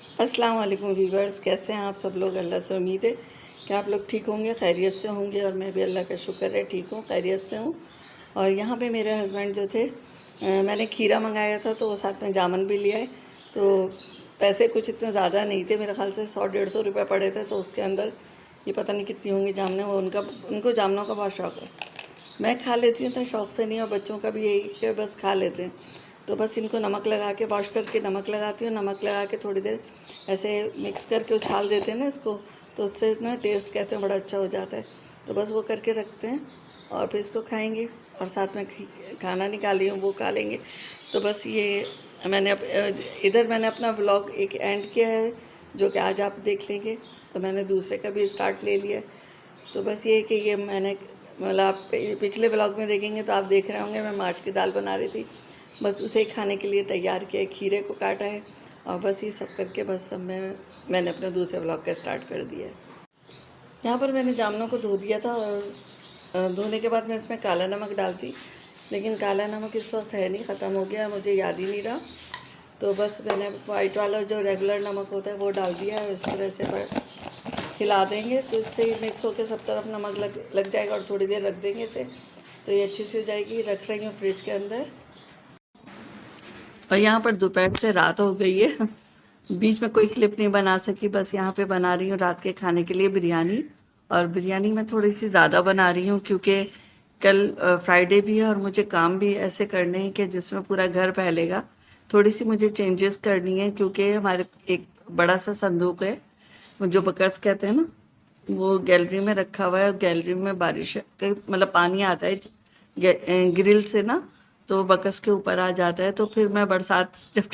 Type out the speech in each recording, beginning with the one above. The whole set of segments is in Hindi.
अस्सलाम वालेकुम व्यूवर्स, कैसे हैं आप सब लोग। अल्लाह से उम्मीद है कि आप लोग ठीक होंगे, खैरियत से होंगे। और मैं भी अल्लाह का शुक्र है ठीक हूँ, खैरियत से हूँ। और यहाँ पे मेरे हस्बैंड जो थे, मैंने खीरा मंगाया था तो वो साथ में जामुन भी लिया है। तो पैसे कुछ इतने ज़्यादा नहीं थे, मेरे ख्याल से 100-150 रुपये पड़े थे। तो उसके अंदर ये पता नहीं कितनी होंगी जामुनें। वो उनको जामुनों का बहुत शौक़ है। मैं खा लेती हूँ तो शौक़ से नहीं, और बच्चों का भी यही कि बस खा लेते हैं। तो बस इनको नमक लगा के वॉश करके नमक लगाती हूँ। नमक लगा के थोड़ी देर ऐसे मिक्स करके उछाल देते हैं ना इसको, तो उससे ना टेस्ट कहते हैं बड़ा अच्छा हो जाता है। तो बस वो करके रखते हैं और फिर इसको खाएंगे। और साथ में खाना निकाली हूँ, वो खा लेंगे। तो बस ये मैंने अपना व्लॉग एक एंड किया है, जो कि आज आप देख लेंगे। तो मैंने दूसरे का भी स्टार्ट ले लिया। तो बस ये कि ये मैंने मतलब आप पिछले व्लॉग में देखेंगे तो आप देख रहे होंगे मैं मार्च की दाल बना रही थी। बस उसे खाने के लिए तैयार किया, खीरे को काटा है। और बस ये सब करके बस अब मैंने अपने दूसरे व्लॉग का स्टार्ट कर दिया है। यहाँ पर मैंने जामुनों को धो दिया था, और धोने के बाद मैं इसमें काला नमक डालती, लेकिन काला नमक इस वक्त है नहीं, ख़त्म हो गया, मुझे याद ही नहीं रहा। तो बस मैंने वाइट वाला जो रेगुलर नमक होता है वो डाल दिया है। इस तरह से हिला देंगे तो इससे मिक्स होकर सब तरफ नमक लग जाएगा। और थोड़ी देर रख देंगे इसे, तो ये अच्छी सी हो जाएगी। रख रही हूँ फ्रिज के अंदर। और यहाँ पर दोपहर से रात हो गई है। बीच में कोई क्लिप नहीं बना सकी, बस यहाँ पे बना रही हूँ रात के खाने के लिए बिरयानी। और बिरयानी मैं थोड़ी सी ज़्यादा बना रही हूँ, क्योंकि कल फ्राइडे भी है और मुझे काम भी ऐसे करने हैं कि जिसमें पूरा घर फैलेगा। थोड़ी सी मुझे चेंजेस करनी है, क्योंकि हमारे एक बड़ा सा संदूक है, जो बकस कहते हैं ना, वो गैलरी में रखा हुआ है। और गैलरी में बारिश के मतलब पानी आता है ग्रिल से ना, तो बकस के ऊपर आ जाता है। तो फिर मैं बरसात जब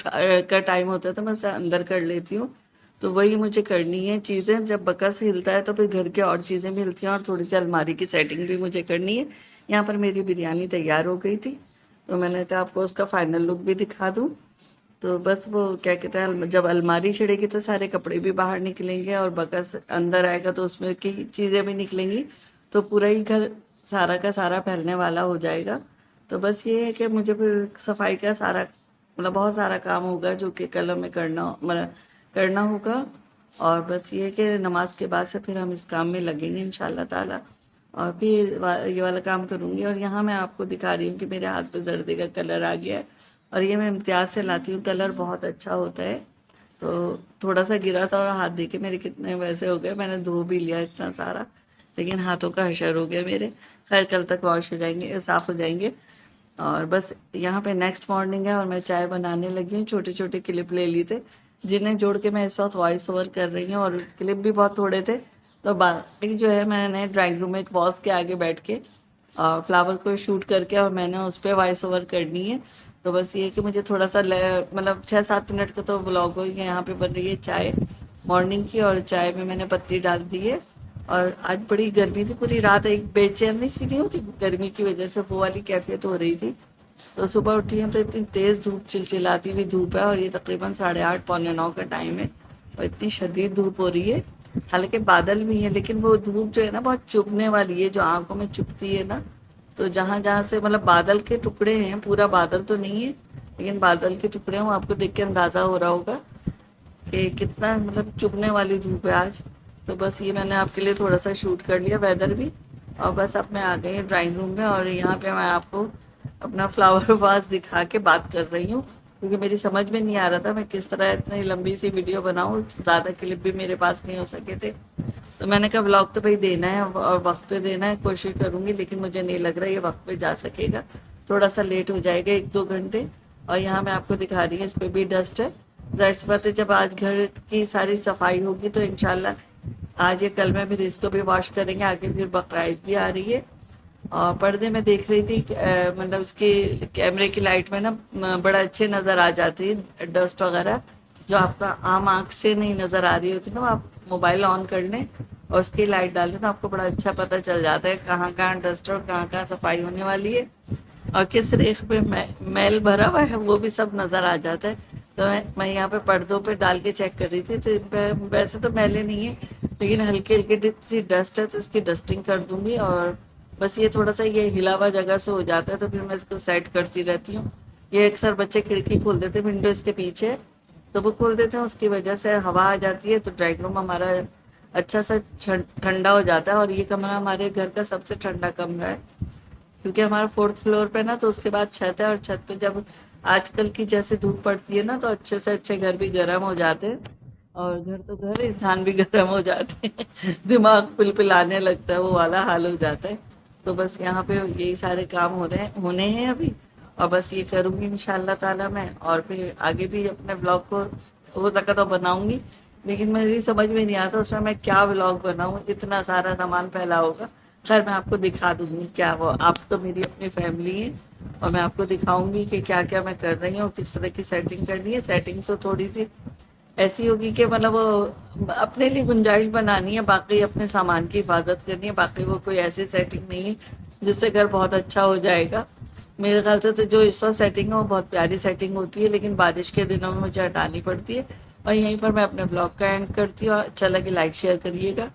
का टाइम होता है तो मैं उसे अंदर कर लेती हूँ। तो वही मुझे करनी है चीज़ें। जब बकस हिलता है तो फिर घर की और चीज़ें भी हिलती हैं, और थोड़ी सी अलमारी की सेटिंग भी मुझे करनी है। यहाँ पर मेरी बिरयानी तैयार हो गई थी, तो मैंने कहा आपको उसका फाइनल लुक भी दिखा दूँ। तो बस वो क्या कहते हैं, जब अलमारी छिड़ेगी तो सारे कपड़े भी बाहर निकलेंगे, और बकस अंदर आएगा तो उसमें की चीज़ें भी निकलेंगी। तो पूरा ही घर सारा का सारा फैलने वाला हो जाएगा। तो बस ये है कि मुझे फिर सफाई का सारा मतलब बहुत सारा काम होगा, जो कि कल हमें करना होगा। और बस ये है कि नमाज के बाद से फिर हम इस काम में लगेंगे इंशाल्लाह ताला। और भी ये वाला काम करूँगी। और यहाँ मैं आपको दिखा रही हूँ कि मेरे हाथ पे जर्दे का कलर आ गया है, और ये मैं इम्तियाज़ से लाती हूँ। कलर बहुत अच्छा होता है। तो थोड़ा सा गिरा था और हाथ देखे मेरे कितने वैसे हो गए। मैंने धो भी लिया इतना सारा, लेकिन हाथों का हशर हो गया मेरे। खैर कल तक वॉश हो जाएंगे, साफ़ हो जाएंगे। और बस यहाँ पे नेक्स्ट मॉर्निंग है और मैं चाय बनाने लगी हूँ। छोटे छोटे क्लिप ले लिए थे, जिन्हें जोड़ के मैं इस वक्त वॉइस ओवर कर रही हूँ। और क्लिप भी बहुत थोड़े थे, तो बाकी जो है मैंने ड्राइंग रूम में एक वॉज के आगे बैठ के फ्लावर को शूट करके और मैंने उस पर वॉइस ओवर करनी है। तो बस ये कि मुझे थोड़ा सा मतलब 6-7 मिनट का तो व्लॉग हो गया। यहाँ पे बन रही है चाय मॉर्निंग की, और चाय में मैंने पत्ती डाल दी है। और आज बड़ी गर्मी थी, पूरी रात एक बेचैनी सी नहीं होती गर्मी की वजह से, वो वाली कैफियत हो रही थी। तो सुबह उठी हूँ तो इतनी तेज़ धूप, चिलचिलाती हुई धूप है। और ये तकरीबन 8:30 पौने 9 का टाइम है, और इतनी शदीद धूप हो रही है। हालांकि बादल भी है, लेकिन वो धूप जो है ना बहुत चुभने वाली है, जो आंखों में चुभती है ना। तो जहाँ जहाँ से मतलब बादल के टुकड़े हैं, पूरा बादल तो नहीं है, लेकिन बादल के टुकड़े हैं, वो आपको देख के अंदाज़ा हो रहा होगा कि कितना मतलब चुभने वाली धूप है आज। तो बस ये मैंने आपके लिए थोड़ा सा शूट कर लिया, वेदर भी। और बस अब मैं आ गई ड्राइंग रूम में, और यहाँ पे मैं आपको अपना फ्लावर वास दिखा के बात कर रही हूँ, क्योंकि मेरी समझ में नहीं आ रहा था मैं किस तरह इतनी लंबी सी वीडियो बनाऊँ। ज़्यादा क्लिप भी मेरे पास नहीं हो सके थे, तो मैंने कहा व्लॉग तो भाई देना है और वक्त पे देना है, कोशिश करूँगी। लेकिन मुझे नहीं लग रहा ये वक्त पे जा सकेगा, थोड़ा सा लेट हो जाएगा 1-2 घंटे। और यहाँ मैं आपको दिखा रही हूँ, इस पर भी डस्ट है। जाहिर सी बात है, जब आज घर की सारी सफाई होगी तो इंशाल्लाह आज या कल में फिर इसको भी वॉश करेंगे। आगे फिर बकरीद भी आ रही है। और पर्दे में देख रही थी मतलब उसकी कैमरे की लाइट में ना बड़ा अच्छे नज़र आ जाती है डस्ट वगैरह, जो आपका आम आँख से नहीं नज़र आ रही होती ना। आप मोबाइल ऑन कर लें और उसकी लाइट डाल लें तो आपको बड़ा अच्छा पता चल जाता है कहाँ कहाँ डस्ट और कहाँ कहाँ सफाई होने वाली है, और किस रेख पे मैल भरा हुआ है वो भी सब नज़र आ जाता है। तो मैं यहाँ पे पर्दों पे डाल के चेक कर रही थी, तो इन पर वैसे तो मैले नहीं है, लेकिन हल्की हल्की सी डस्ट है, तो इसकी डस्टिंग कर दूंगी। और बस ये थोड़ा सा ये हिला हुआ जगह से हो जाता है, तो फिर मैं इसको सेट करती रहती हूँ। ये अक्सर बच्चे खिड़की खोल देते, विंडो इसके पीछे, तो वो खोल देते हैं, उसकी वजह से हवा आ जाती है तो ड्राइंग रूम हमारा अच्छा सा ठंडा हो जाता है। और ये कमरा हमारे घर का सबसे ठंडा कमरा है, क्योंकि हमारा 4th फ्लोर पे ना, तो उसके बाद छत है, और छत पे जब आजकल की जैसे धूप पड़ती है ना, तो अच्छे से अच्छे घर भी गर्म हो जाते हैं। और घर तो घर, इंसान भी गर्म हो जाते हैं दिमाग पिलपिलाने लगता है, वो वाला हाल हो जाता है। तो बस यहाँ पे यही सारे काम होने हैं अभी, और बस ये करूँगी इंशाल्लाह ताला मैं। और फिर आगे भी अपने ब्लॉग को हो सका तो बनाऊंगी, लेकिन मेरी समझ में नहीं आता उसमें मैं क्या व्लॉग बनाऊं, इतना सारा सामान फैला होगा। खैर मैं आपको दिखा दूंगी, क्या वो, आप तो मेरी अपनी फैमिली है, और मैं आपको दिखाऊंगी कि क्या क्या मैं कर रही हूँ, किस तरह की सेटिंग करनी है। सेटिंग तो थोड़ी सी ऐसी होगी कि मतलब वो अपने लिए गुंजाइश बनानी है, बाकी अपने सामान की हिफाजत करनी है। बाकी वो कोई ऐसी सेटिंग नहीं है जिससे घर बहुत अच्छा हो जाएगा। मेरे ख्याल से तो जो इस वक्त सेटिंग है वो बहुत प्यारी सेटिंग होती है, लेकिन बारिश के दिनों में मुझे हटानी पड़ती है। और यहीं पर मैं अपने ब्लॉग का एंड करती हूँ। अच्छा लगे लाइक शेयर करिएगा।